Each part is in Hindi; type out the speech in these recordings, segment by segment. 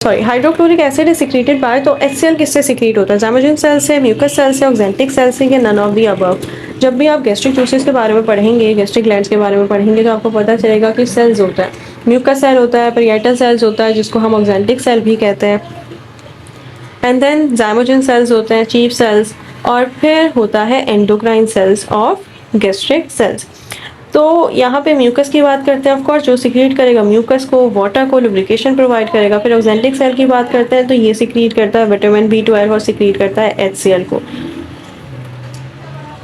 Sorry hydrochloric acid is secreted by, तो HCl किससे सिक्रेट होता है? ज़ाइमोजेन सेल से, म्यूकस सेल से, ऑक्जेंटिक सेल से, या नन ऑफ दी अबव? जब भी आप गैस्ट्रिक जूसेस के बारे में पढ़ेंगे, गैस्ट्रिक ग्लैंड्स के बारे में पढ़ेंगे, तो आपको पता चलेगा कि सेल्स होता है, म्यूकस सेल होता है, पेरिएटल सेल्स होता है जिसको हम ऑक्जेंटिक सेल भी कहते हैं, एंड देन ज़ाइमोजेन सेल्स होते हैं, चीफ सेल्स, और फिर होता है endocrine cells of gastric cells. तो यहाँ पे म्यूकस की बात करते हैं, ऑफ कोर्स जो सिक्रीट करेगा म्यूकस को, वाटर को, लुब्रिकेशन प्रोवाइड करेगा। फिर ऑक्जेंटिक सेल की बात करते हैं तो ये सिक्रीट करता है विटामिन B12 और सिक्रीट करता है HCl को।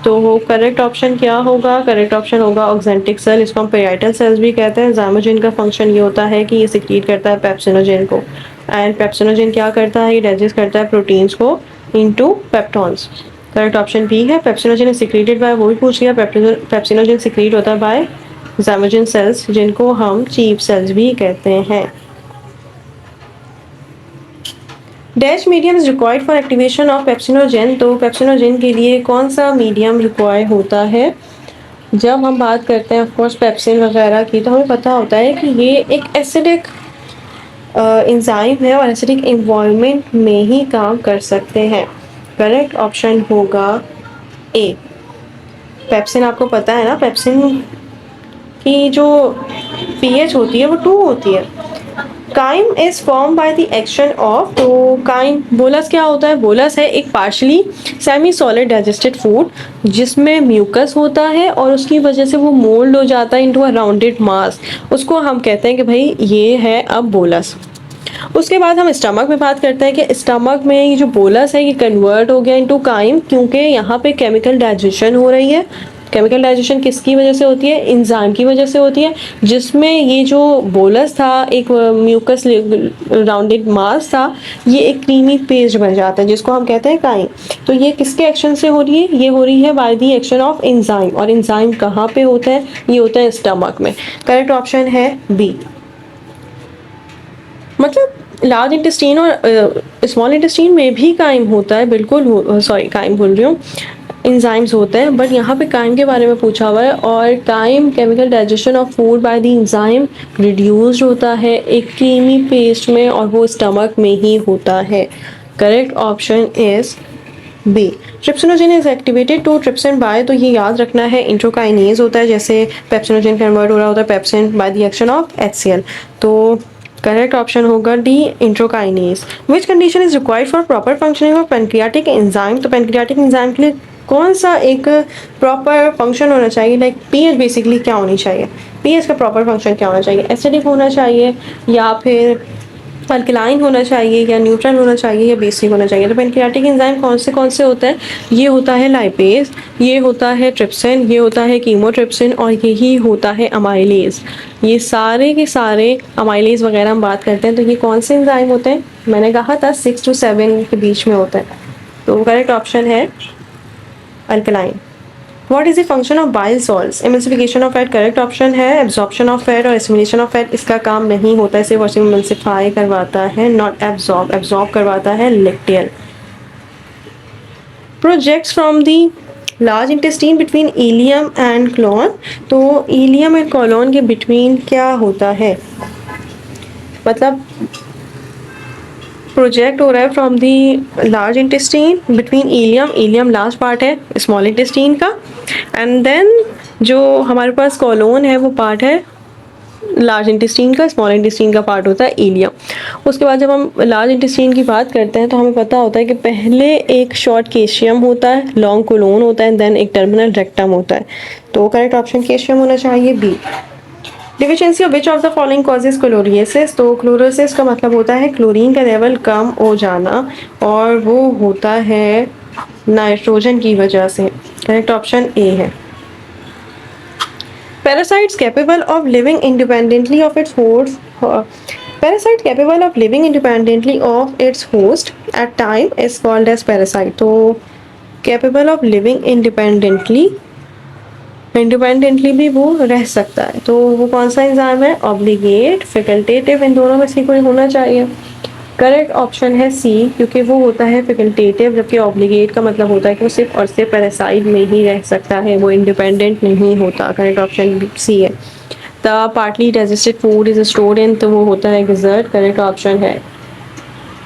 तो करेक्ट ऑप्शन क्या होगा? करेक्ट ऑप्शन होगा ऑक्जेंटिक सेल, इसको हम पेरिएटल सेल्स भी कहते हैं। ज़ाइमोजेन का फंक्शन ये होता है कि ये सिक्रीट करता है पेप्सिनोजेन को, एंड पेप्सिनोजेन क्या करता है? ये डाइजेस्ट करता है प्रोटीन्स को into peptones. Correct option B है, पेप्सिनोजेन इज सिक्रीटेड बाय, वो भी पूछ लिया, पेप्सिनोजेन सिक्रीट होता है बाय ज़ाइमोजेन सेल्स जिनको हम चीफ सेल्स भी कहते हैं। Dash medium is required for activation of pepsinogen, तो पेप्सिनोजेन के लिए कौन सा मीडियम रिक्वायर होता है? जब हम बात करते हैं ऑफकोर्स पेप्सिन वगैरह की, तो हमें पता होता है कि ये एक एसिडिक एंजाइम है और एसिडिक एनवायरनमेंट में ही काम कर सकते हैं। करेक्ट ऑप्शन होगा ए। पेप्सिन आपको पता है ना, पेप्सिन की जो pH होती है वो 2 होती है। Chyme is form by the action of, तो काइम, बोलस क्या होता है? बोलस है एक partially semi solid digested food जिसमें म्यूकस होता है और उसकी वजह से वो मोल्ड हो जाता है इनटू अ राउंडेड मास, उसको हम कहते हैं कि भाई ये है अब बोलस। उसके बाद हम स्टमक में बात करते हैं कि स्टमक में ये जो बोलस है ये कन्वर्ट हो गया इनटू काइम, क्योंकि यहाँ पे केमिकल डाइजेशन हो रही है। केमिकल डाइजेशन किसकी वजह से होती है? एंजाइम की वजह से होती है, जिसमें ये जो बोलस था, एक म्यूकस राउंडेड मास था, ये एक क्रीमी पेस्ट बन जाता है जिसको हम कहते हैं काइम। तो ये किसके एक्शन से हो रही है? ये हो रही है bye the action of enzyme, और एंजाइम कहाँ पे होता है? ये होता है स्टमक में। करेक्ट ऑप्शन है बी। मतलब लार्ज इंटेस्टीन और स्मॉल इंटेस्टीन में भी काइम होता है, बिल्कुल सॉरी काइम बोल रही हूँ, एंजाइम्स होते हैं, बट यहाँ पे काइम के बारे में पूछा हुआ है, और chyme chemical digestion of food by the enzyme reduced होता है एक क्रीमी पेस्ट में, और वो स्टमक में ही होता है। Correct option is B. Trypsinogen is activated to trypsin by, तो ये याद रखना है इंट्रोकाइनेज होता है, जैसे पेप्सिनोजेन कन्वर्ट हो रहा होता है pepsin by the action of HCl। तो करेक्ट ऑप्शन होगा D, enterokinase. Which condition is required for proper functioning of pancreatic enzyme, तो पेनक्रियाटिक एंजाइम के लिए कौन सा एक प्रॉपर फंक्शन होना चाहिए? लाइक पीएच बेसिकली क्या होनी चाहिए? पीएच का प्रॉपर फंक्शन क्या होना चाहिए? एसिडिक होना चाहिए, या फिर अल्कलाइन होना चाहिए, या न्यूट्रल होना चाहिए, या बेसिक होना चाहिए? तो पेनक्रियाटिक एंजाइम कौन से होते हैं? ये होता है लाइपेज, ये होता है ट्रिप्सिन, ये होता है कीमोट्रिप्सिन, और यही होता है अमाइलेज। ये सारे के सारे अमाइलेज वगैरह हम बात करते हैं, तो ये कौन से एंजाइम होते हैं? मैंने कहा था 6 to 7 के बीच में होता है। तो करेक्ट ऑप्शन है alkaline. What is the function of bile salts? Emulsification of fat correct option है। एब्जॉर्प्शन ऑफ फैट और एसिमिलेशन ऑफ फैट इसका काम नहीं होता है, सिर्फ और सिर्फ एमल्सिफाई करवाता है, नॉट एब्जॉर्ब। एब्जॉर्ब करवाता है lacteal. Projects from the large intestine between ileum and colon, तो इलियम एंड कोलन के बिटवीन क्या होता है? मतलब प्रोजेक्ट हो रहा है from the large intestine between ileum, ileum last part है स्मॉल इंटेस्टीन का, एंड देन जो हमारे पास कॉलोन है वो पार्ट है लार्ज इंटेस्टीन का, स्मॉल इंटेस्टीन का पार्ट होता है इलियम। उसके बाद जब हम लार्ज इंटेस्टीन की बात करते हैं तो हमें पता होता है कि पहले एक शॉर्ट केशियम होता है, लॉन्ग कोलोन होता है, देन एक टर्मिनल रेक्टम होता है। तो करेक्ट ऑप्शन केशियम होना चाहिए, B. Deficiency of which of the following causes chlorosis, तो क्लोरोसिस का मतलब होता है क्लोरीन का लेवल कम हो जाना, और वो होता है नाइट्रोजन की वजह से। करेक्ट ऑप्शन ए है। Parasites capable of living independently of its host, parasite capable of living independently of its host at time is called as parasite। तो capable of living independently भी वो रह सकता है, तो वो कौन सा एंजाइम है? ऑब्लिगेट, फैकल्टेटिव, इन दोनों में से कोई होना चाहिए। करेक्ट ऑप्शन है सी, क्योंकि वो होता है फैकल्टेटिव, जबकि ऑब्लिगेट का मतलब होता है कि वो सिर्फ और सिर्फ पैरासाइट में ही रह सकता है, वो इंडिपेंडेंट नहीं होता। करेक्ट ऑप्शन सी है। The partly digested food is stored in, तो वो होता है गिजर्ट। करेक्ट ऑप्शन है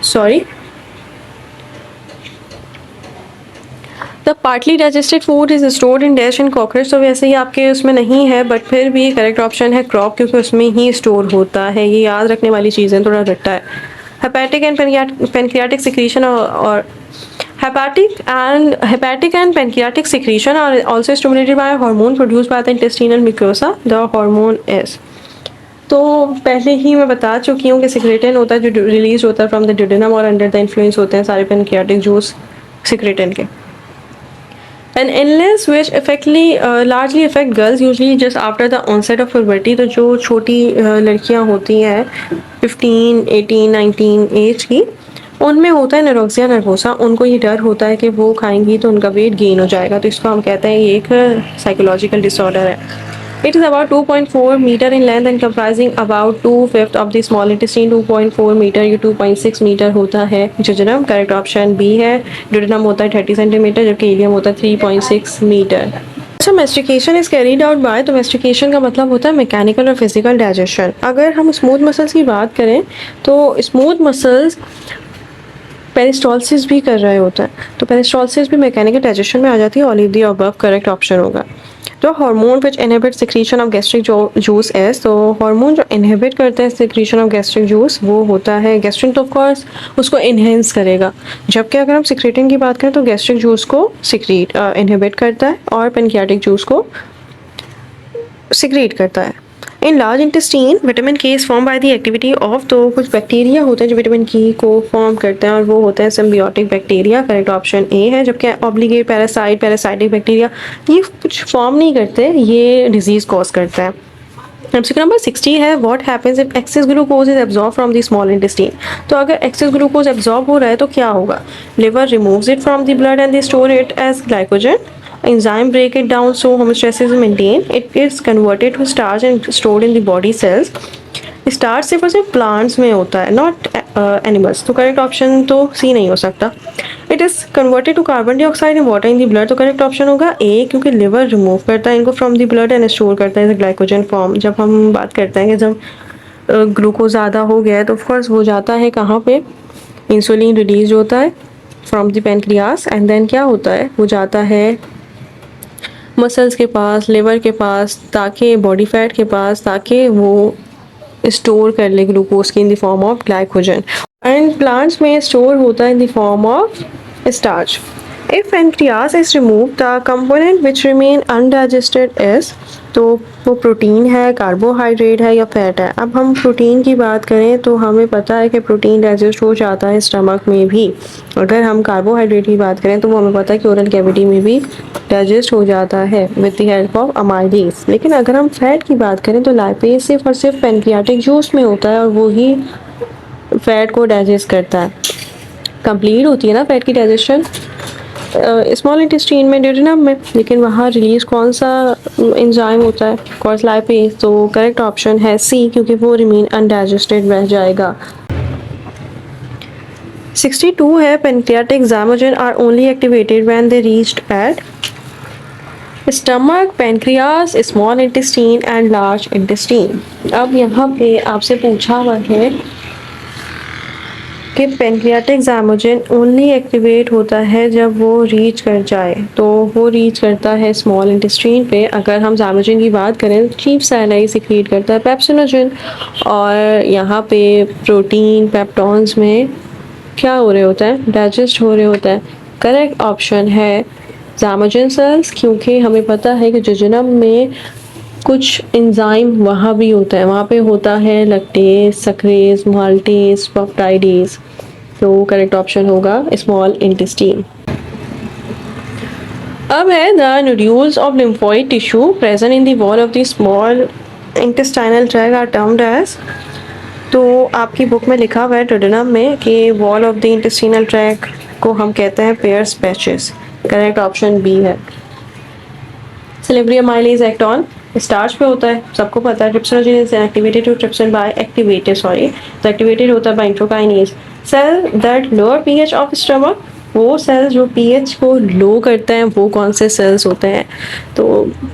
sorry, the partly digested food is stored in dash and cockroach, तो वैसे ही आपके उसमें नहीं है, बट फिर भी करेक्ट ऑप्शन है क्रॉप, क्योंकि उसमें ही स्टोर होता है। ये याद रखने वाली चीज़ें, थोड़ा रट्टा है। हेपेटिक एंड पेनक्रियाटिक सिक्रीशन और hepatic and pancreatic secretion are also stimulated by a hormone produced by the intestinal mucosa. The hormone is, तो पहले ही मैं बता चुकी हूँ कि सिक्रेटिन होता है जो रिलीज होता है फ्रॉम द ड्यूडेनम और अंडर द इन्फ्लुएंस होते हैं सारे पेनक्रियाटिक जूस सिक्रेटिन के। An illness which largely affect girls usually just after the onset of puberty, तो जो छोटी लड़कियाँ होती हैं 15, 18, 19 एज की, उनमें होता है एनोरेक्सिया नर्वोसा। उनको ये डर होता है कि वो खाएंगी तो उनका वेट गेन हो जाएगा, तो इसको हम कहते हैं ये एक साइकोलॉजिकल डिसऑर्डर है। It is about 2.4 meter in length and comprising about 2/5 of the small intestine. 2.4 metre या 2.6 मीटर होता है जजनम। करेक्ट ऑप्शन बी है। ड्यूडेनम होता है 30 सेंटीमीटर, जबकि इलियम होता है 3.6 मीटर। अच्छा, mastication is carried out by, तो मेस्टिकेशन का मतलब होता है मैकेनिकल और फिजिकल डाइजेशन। अगर हम स्मूथ मसल्स की बात करें तो स्मूथ मसल्स पेरिस्टॉलसिस भी कर रहे होता है, तो पेरिस्टॉलसिस भी मैकेनिकल डाइजेशन में आ जाती है। All of the above correct option होगा। जो hormone which inhibit secretion of gastric juice S, तो हार्मोन जो इनहिबिट करते हैं सिक्रीशन ऑफ गैस्ट्रिक जूस वो होता है गैस्ट्रिन, तो ऑफकोर्स उसको इन्हेंस करेगा। जबकि अगर हम सिक्रेटिन की बात करें तो गैस्ट्रिक जूस को सिक्रीट इनहिबिट करता है और पेनक्रियाटिक जूस को सिक्रीट करता है। इन लार्ज इंटेस्टीन विटामिन के is form by the activity of, तो कुछ बैक्टीरिया होते हैं जो विटामिन के को फॉर्म करते हैं और वो होते हैं symbiotic bacteria. Correct option A है। जबकि ऑब्लिगेट पैरासाइटिक बैक्टीरिया ये कुछ फॉर्म नहीं करते, ये डिजीज कॉज करता है। एमसीक्यू नंबर 60 है, what happens if access glucose is absorb from the small intestine, तो अगर एक्सेस ग्लूकोज एब्जॉर्ब हो रहा है तो क्या होगा? Liver removes it from the blood and they store it as glycogen. Enzyme break it down so homeostasis is maintained. It is converted to starch and stored in the body cells. Starch सिर्फ और सिर्फ प्लांट्स में होता है, नॉट एनिमल्स, तो करेक्ट ऑप्शन तो सी नहीं हो सकता। It is converted to carbon dioxide in water in the blood, तो करेक्ट ऑप्शन होगा ए, क्योंकि लिवर रिमूव करता है इनको from the blood and store करता है ग्लाइकोजन फॉर्म। जब हम बात करते हैं कि जब ग्लूकोज ज़्यादा हो गया है तो ऑफकोर्स वो जाता है कहाँ पे, इंसुलिन रिलीज होता है from the pancreas and then क्या होता है, वो जाता है मसल्स के पास, लिवर के पास, ताकि बॉडी फैट के पास, ताकि वो स्टोर कर ले ग्लूकोज की in the form of glycogen. And plants में स्टोर होता है in the form of starch. If pancreas is remove the component which remain undigested is, तो वो प्रोटीन है, कार्बोहाइड्रेट है या फैट है। अब हम प्रोटीन की बात करें तो हमें पता है कि प्रोटीन डाइजेस्ट हो जाता है स्टमक में भी। अगर हम कार्बोहाइड्रेट की बात करें तो वो हमें पता है कि ओरल कैविटी में भी डाइजेस्ट हो जाता है with the help of amylase. लेकिन अगर हम फैट की बात करें तो लाइपेज सिर्फ और सिर्फ पेनक्रियाटिक जूस में होता है और वो ही फैट को डाइजेस्ट करता है। कंप्लीट होती है ना फैट की डाइजेशन स्मॉल इंटेस्टाइन में, ड्यूडेनम में, लेकिन वहाँ रिलीज कौन सा एंजाइम होता है? Course lipase. तो करेक्ट ऑप्शन है सी, क्योंकि वो रिमेन अनडाइजेस्टेड रह जाएगा। 62 है, pancreatic zymogen are only activated when they reached at stomach, pancreas, small intestine and large intestine. अब यहाँ पे आपसे पूछा हुआ है कि पेनक्रियाटिक ज़ाइमोजन ओनली एक्टिवेट होता है जब वो रीच कर जाए, तो वो रीच करता है स्मॉल इंटेस्टाइन पे। अगर हम ज़ाइमोजन की बात करें तो चीफ साइनाई सिक्रीट करता है पेप्सिनोजन, और यहाँ पे प्रोटीन पेप्टॉन्स में क्या हो रहे होता है, डाइजेस्ट हो रहे होता है। करेक्ट ऑप्शन है ज़ाइमोजन सेल्स, क्योंकि हमें पता है कि जजनम में कुछ एंजाइम वहाँ भी होता है, वहाँ पे होता है लैक्टेज, सक्रेज, माल्टेज, पेप्टाइडेज। तो करेक्ट ऑप्शन होगा स्मॉल इंटेस्टाइन। अब है the nodules of lymphoid tissue present in the wall of the small intestinal tract are termed as, तो आपकी बुक में लिखा हुआ है ड्यूडेनम में कि wall of the intestinal tract को हम कहते हैं Peyer's patches. Correct option B है। सिलेब्रियम माइलेज एक्ट ऑन स्टार्च पे होता है, सबको पता है। Trypsinogen is activated to trypsin by तो एक्टिवेटेड होता है by enterokinase. Cell that lower pH of stomach, वो सेल्स जो पीएच को लो करते हैं वो कौन से सेल्स होते हैं? तो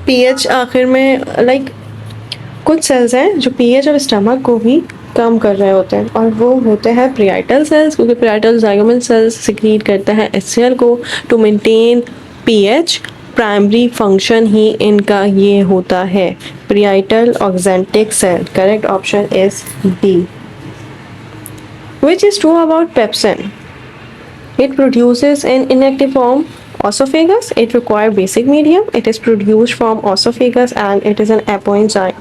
पीएच आखिर में कुछ सेल्स हैं जो पीएच ऑफ स्टमक को भी काम कर रहे होते हैं, और वो होते हैं प्रियाटल सेल्स, क्योंकि प्रियाटल जाइगोमल सेल्स सिक्रीट करते हैं HCl को to maintain pH। Primary function ही इनका ये होता है, parietal oxyntic cell. Correct option is D. Which is true about pepsin? It produces in inactive form osophagus. It requires basic medium. It is produced from osophagus and it is an apoenzyme.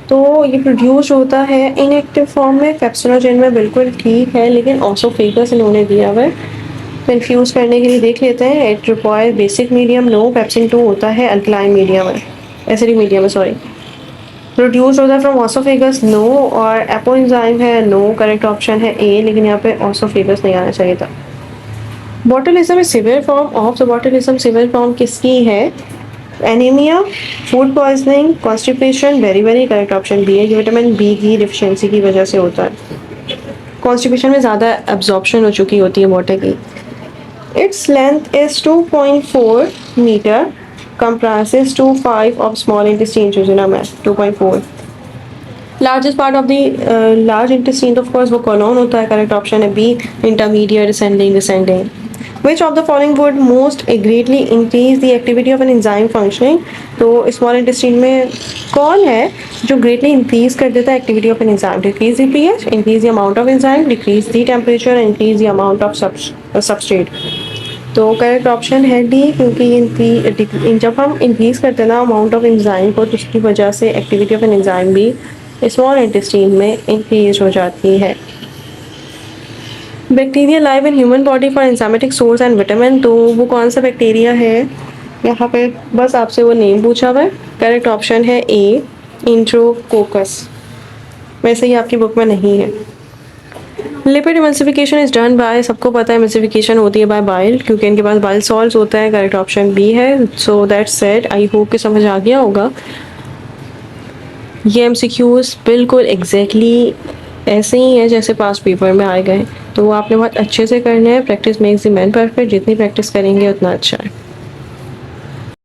तो ये प्रोड्यूस होता है इनएक्टिव फॉर्म में, पेप्सिनोजेन में, बिल्कुल ठीक है, लेकिन ऑसोफेगस इन्होंने दिया हुआ है। कन्फ्यूज करने के लिए देख लेते हैं। It require basic medium, no. Pepsin 2 होता है अल्कलाइन मीडियम है, एसिडिक मीडियम है, सॉरी। प्रोड्यूस होता है फ्रॉम ऑसोफेगस, नो। और एपोएंजाइम है, नो। करेक्ट ऑप्शन है ए, लेकिन यहाँ पे ऑसोफेगस नहीं आना चाहिए था। Botulism is severe form of the botulism severe form किसकी है? Anaemia, food poisoning, constipation, very correct option B है। ये विटामिन बी की डिफिशियंसी की वजह से होता है। कॉन्स्टिपेशन में ज़्यादा एब्जॉर्प्शन हो चुकी होती है वाटर की। Its length is 2.4 metre, comprises 2/5 of small intestine, jejunum है 2.4। Largest part of the large intestine of course वो कोलोन होता है। करेक्ट ऑप्शन है B, intermediate, descending, descending. Which of the following would most greatly increase the activity of an enzyme functioning? तो स्मॉल इंटेस्टाइन में कौन है जो ग्रेटली इंक्रीज कर देता है activity of an enzyme? Decrease the pH, increase the amount of enzyme, decrease the temperature, increase the amount of substrate. तो करेक्ट ऑप्शन है डी, क्योंकि जब हम इंक्रीज करते हैं ना अमाउंट ऑफ एंजाइम को, तो उसकी वजह से एक्टिविटी ऑफ एन एंजाइम भी स्मॉल इंटेस्टाइन में इंक्रीज हो जाती है। Bacteria live in human body for enzymatic source and vitamin, तो वो कौन सा बैक्टीरिया है? यहाँ पे बस आपसे वो नेम पूछा हुआ है। करेक्ट ऑप्शन है ए, इंट्रोकोकस। वैसे ही आपकी बुक में नहीं है। Lipid emulsification is done by, सबको पता है इमल्सिफिकेशन होती है बाय बाइल, क्योंकि इनके पास बाइल सॉल्ट्स होता है। करेक्ट ऑप्शन बी है। So that's said, I hope कि समझ आ गया होगा। ये MCQs बिल्कुल एग्जैक्टली ऐसे ही है जैसे पास्ट पेपर में आए गए, तो वो आपने बहुत अच्छे से करना है। Practice makes the man perfect, जितनी प्रैक्टिस करेंगे उतना अच्छा है।